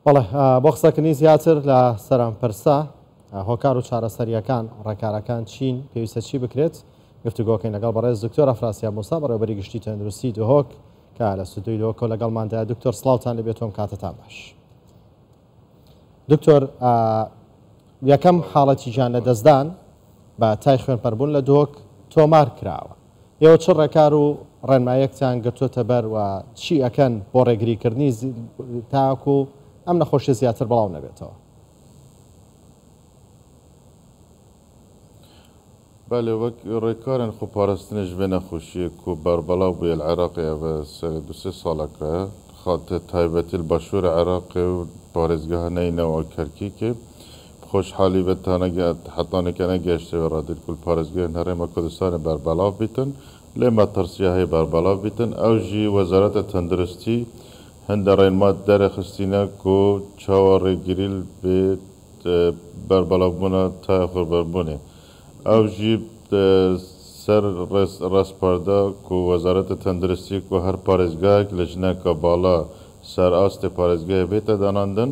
بەڵێ بۆ قسەکردنی زیاتر لە سەرانپەرسا هۆکار و چارەسەریەکان ڕێکارەکان چین پێویستە چی بکرێت گفتوگۆکەین لەگەڵ بەڕێز دکتۆر ئەفراسیاب موسا بەڕێوەبەری گشتی تەندروستی دهۆک کە لە ستودیۆی دهۆکۆ لەگەڵماندایە دکتۆر سڵاوتان لەبێتۆم کاتتان باش. دکتۆر یەکەم حاڵەتی گیان لە دەستدان بە تای خوێنپەربوون لە دهۆک تۆمار کراوە. ئێوە چ ڕێکار و ڕێنمایەکتان گرتوۆتە بەر و چی ئەکەن بۆ ڕێگریکردنی تاکو ئەم نەخۆشی زیاتر بەڵاو نەبێتەوە؟ بله وەک ڕێکارن خۆپاراستنش بێ نەخۆشیەک و بەربەڵاو بووە لە عێراقی بە دو-سێ ساڵەکە خاتە تایبەتی باشوور عێراقی و پارێزگەها نەینەوە کەرکیکێ خۆشحالی بەتانەگەت حتانێکە نەگەشتەوە ڕادیر کول پارێزگەیان هەرێمە کوردستانی بەربەڵاو بیتن لێمە ترسیە هەیە بەربەڵاو بیتن ئەو ژی وەزارەتە تەندروستی هەندە ڕێنمات دەرەخستینە و چاوەڕێگیری بێت بەربەڵاوبوونە تا خۆربەربوونێ ئەو ژی سەر ڕاستپاردا و وەزارەتە تەندروستی و هەر پارێزگایەک لە ژنەکە باڵا سەر ئاستێ پارێزگایە بێتە داناندن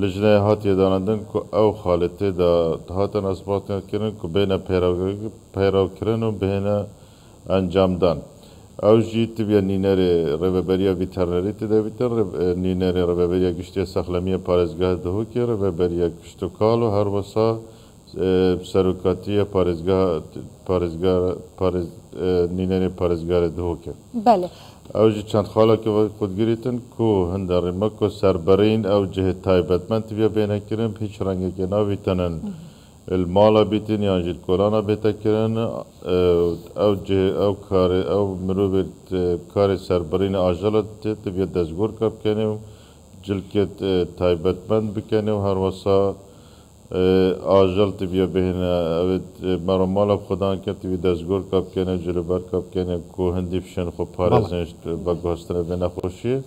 لە ژنەیە هاتیە داناندن و ئەو خاڵێتێدا هاتن ئەسباتکردن و بێنە پەیڕاوکردن و بهێنە ئەنجامدان. ئەو ژی تبیە نینەرێ ڕێبەبەریە ڤیتەرنەری تدەبیتە نینەرێ ڕێبەبەریە گشتیە سەخلەمیە پارێزگا دهۆکی ڕێبەبەریە گشت و کاڵ و هەروەسا سەرۆکاتیە نینەرێ پارێزگارە دهۆکە. ئەو ژی چەند خاڵێکە خودگریتن و هەندە ڕێمەک و سەربەرین ئەو جهێت تایبەتمەند تبیە بێنەکردن هیچ ڕەنگێکی ناویتەنن المالا بیتین یان جیل کورانا بیتا کرن او کار او مروبت کار سربرین آجالت تبیه دزگور کب کنه و جلکت تایبتمند بکنه و هر وسا آجال تبیه بهنه مرا مالا خودان که تبیه دزگور کب کنه جلوبر کب کنه که هندی فشن خو پارزنش بگوستنه به نخوشیه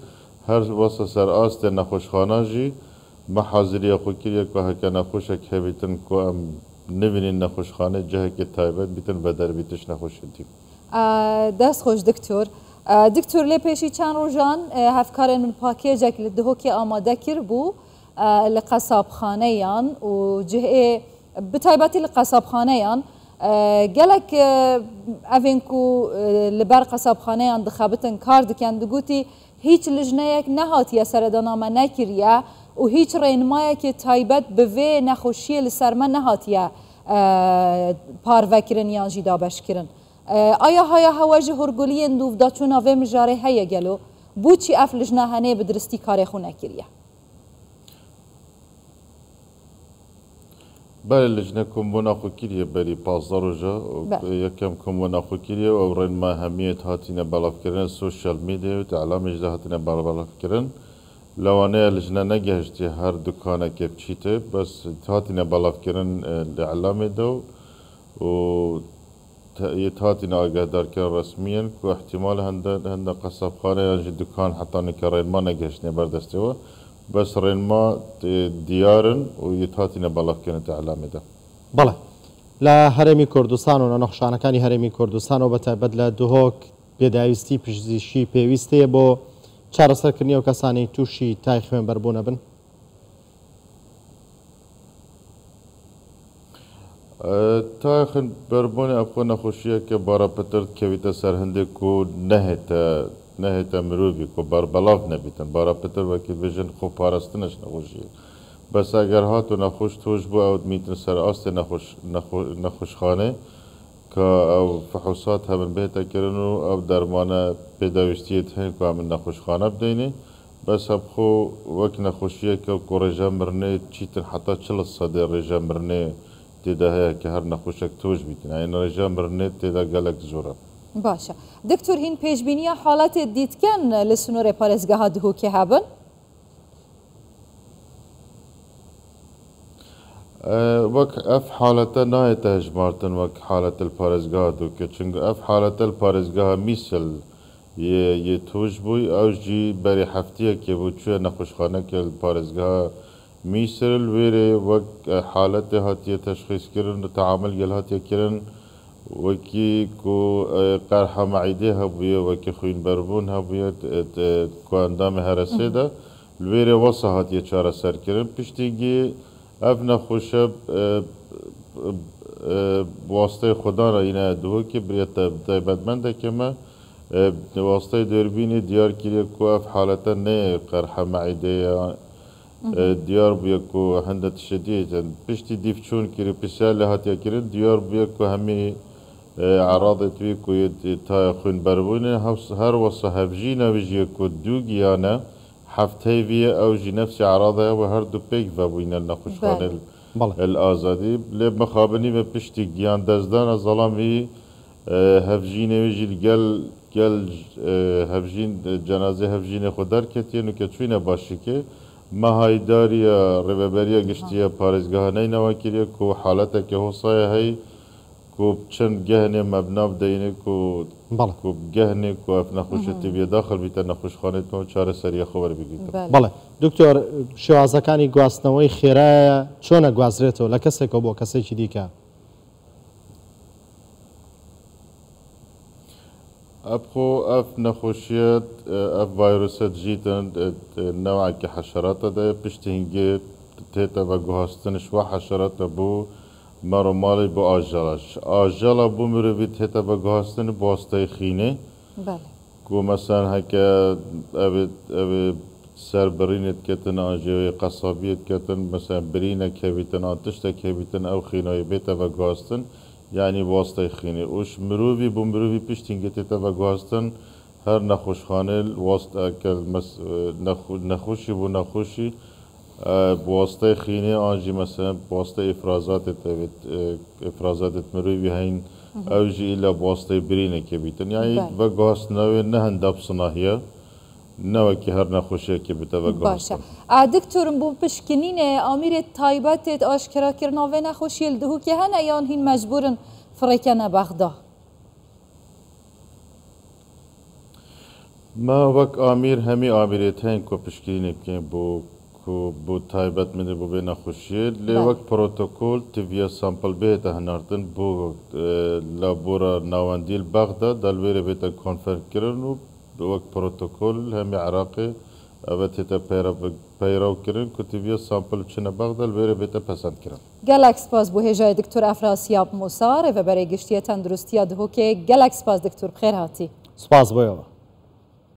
هر وسا سر آست نخوشخانه جی محاضری خوکیه که هک نخوشک هبیتن که ام نبینین نخوشخانه جه که تایبت بیتن و در بیتش نخوشیدیم. دست خوش دکتور. دکتور لی پیشی چند روزان هفکارن من پاکیجک لدهوکی آماده کر بو لقصابخانه یان و جه بتایبتی لقصابخانه یان گلک اوینکو لبر قصابخانه یان دخابتن کار دکن دگوتی هیچ لجنه یک نهاتیه سردانامه نکریه و هیچ رینمایه که تایبت به وی نخوشی لسرمه نهاتیه پاروکرن یان جی دابش کرن. آیا هواجه هرگولی اندوف دا چون آوه مجاره هیا گلو بو چی اف لجنه هنه بدرستی کار خو نکریه؟ بله لجنه کمبونا خو کریه بری 15 روزا یکم کمبونا خو کریه و رینما همیت هاتینه بلاف کرن سوشال میدیا و تعلام اجده هاتینه بلاف کرن لوانه لجنه نگهشتی هر دکانه که بچیته بس هاتینه بلاف کرن اعلام دو و هاتینه آگه دار کرن رسمیان که احتمال هنده قصاب خانه یا دکان حتی نکه رینما نگهشتنه بردسته و بس رینما دیارن و هاتینه بلاف کرن اعلام دو. بله لا هرمی کردستان و نخشانکانی هرمی کردستان و بتایبەت لە دهۆک پێداویستی پشتیشی پێویستەیە بۆ چارەسەرکردنی و کەسانی تووشی تای خوێنبەربوون بن؟ تای خوێنبەربوونی ئەو نەخۆشیە کە باراپەتر کەویتە سەر هەندێک و نەهێتە مرۆڤێک و بەربەڵاو نەبیتن باراپەتر وەکی بێژن خۆپاراستنش نەخۆشیە بەس ئەگەر هات و نەخۆش تۆش بوو ئەو میتن سەر ئاستی نەخۆشخانێ که او فحوصات هم بهتر کردن و او درمان پیداویستیت هن که هم نخوشخانه بدینه بس هم خو وقت نخوشیه که رژیم مرنه چیتن حتی 40% رژیم مرنه تیده هیا که هر نخوشک توش بیتن این رژیم مرنه تیده گلک زوره. باشه دکتور هین پیشبینی حالت دید کن لسنور پارزگاه دهوکی هبن؟ وك اف حالته نهاية هجمارتن وك حالة البارزگاه دو که چنگ اف حالة البارزگاه مثل يتوج بوي او جي بري حفتيه که بو چوه نخوشخانه که البارزگاه مثل ويري وك حالته هاتيه تشخيص کرن تعامل گل هاتيه کرن وكي كو قرحة معيده هبوية وكي خوين بربون هبوية كو اندام هرسي ده الويري وصهات يشارة سركرن بشتيجي اف نخوشه واسطه خدا را اینا دو که بريت تایبتمنده كما واسطه دوربيني ديار كيري كو اف حالتا نه قرحة معده ديار بيكو هندت شديد بشتي ديفشون كيري بسال هاتيا كيرن ديار بيكو همي عراضة بيكو تا خون بربونه هر وصه هفجينا بيجيكو دوغيانا حفتي فيا او جي نفسي عراضة وهر دو بيك فابوين النخوشخان الازادي لب مخابني ببشتي جيان دزدان ظلامي هفجينا بيجي الجل هفجين جنازه هفجين خدار كتينو كتشوينه باشيكي ما هايداريا ربابريا قشتيا بارزگاه نينوا كيريا كو حالتا كهو صايا هاي كو بچن جهنه مبنا بدينه كو كو جهنه كو اف نخوشتي بيا داخل بيت نخوش خانتمو چاره سريا خبر بگيت بله دكتور شوازەکانی گواستنەوەی خێرایە چۆنە گوازرێتەوە لە کەسێکەوە بۆ کەسێکی دیکە ابخو اف نخوشيات اف فيروسات جيتن نوع كحشرات ده بشتهنجي تيتا بگوهستنش و حشرات بو مرو مالي بو آجالاش آجالا بو مروفي تيتا بگوهستن بواسطه خينه بله كو مثلا هكا ابي سر برينت كتن آجاوي قصابيت كتن مثلا برينة كبيتن آتشتا كبيتن او خينه بيتا بگوهستن يعني بواسطه خينه وش مروفي بو مروفي بشتنجي تيتا بگوهستن هر نخوشخانه واسطه اكل نخوشي بو نخوشي بواسطه خينه آنجي مثلا بواسطه افرازات مروفي هين اوجي إلا بواسطه برينه كبيتن يعني بگوهست نوي نهن دب صناهيه نوى كي هر نخوشيه كبيتا بگوهست باشا دكتور بو بشكنين امير تايبات اشكرا كرنا و نخوشي الدهو كي هنا يان هين مجبورن فريكنا بغدا ما وك امير همي اميرتين كو بشكلين بكين بو تايبت من بو بين خوشيه لي وك بروتوكول تيفيا سامبل بيت هنارتن بو لابورا ناوانديل بغداد دالوير بيت كونفيرم كرن وك بروتوكول همي عراقي ابتتا بيراو كرن كو تيفيا سامبل چنا بغداد الوير بيت پسند كرن گلکس باز بو هجای دکتور افراسیاب موسی و برای گشتیه تندرستیا دهو که گلکس باز دکتور بخیر هاتی سپاس بۆیەوە